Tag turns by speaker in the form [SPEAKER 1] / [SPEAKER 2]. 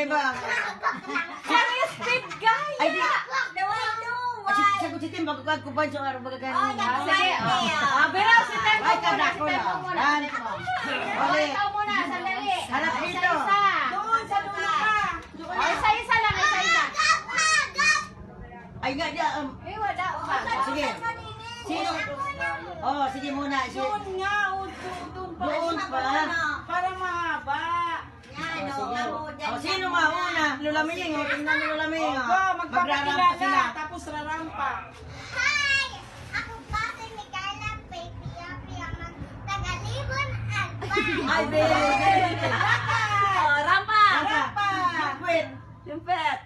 [SPEAKER 1] ba?
[SPEAKER 2] Serious speed, guys!
[SPEAKER 1] Ay, di.
[SPEAKER 3] One.
[SPEAKER 1] Sa Tim, magkakad ko pa siya araw magkakaroon.
[SPEAKER 2] Sige. Biraw, si Tempo
[SPEAKER 1] Ay,
[SPEAKER 2] muna.
[SPEAKER 1] kadako
[SPEAKER 2] Si
[SPEAKER 1] na.
[SPEAKER 2] Tempo muna.
[SPEAKER 1] Yan. Ulit.
[SPEAKER 2] Ikaw muna, sandali.
[SPEAKER 1] Hanap dito.
[SPEAKER 2] Isa-isa.
[SPEAKER 3] Doon sa dulo ka.
[SPEAKER 2] Isa-isa lang, isa-isa.
[SPEAKER 1] Ay, nga, di.
[SPEAKER 2] Eh, wala.
[SPEAKER 1] Sige. Sino? Oh, sige muna.
[SPEAKER 3] Doon nga. Doon pa.
[SPEAKER 1] Doon pa.
[SPEAKER 3] Para mahaba.
[SPEAKER 1] Sino mauna? Lola Ming, o tingnan mo Lola Ming.
[SPEAKER 3] Opo,
[SPEAKER 1] Magrarampa sila.
[SPEAKER 3] magpapakilala. Tapos rarampa.
[SPEAKER 4] Hi! Ako pa si Micaela Pepe ang taga-Libon at
[SPEAKER 1] Ay, baby.
[SPEAKER 2] Rampa!
[SPEAKER 1] Rampa. Wait.
[SPEAKER 2] Yung pet.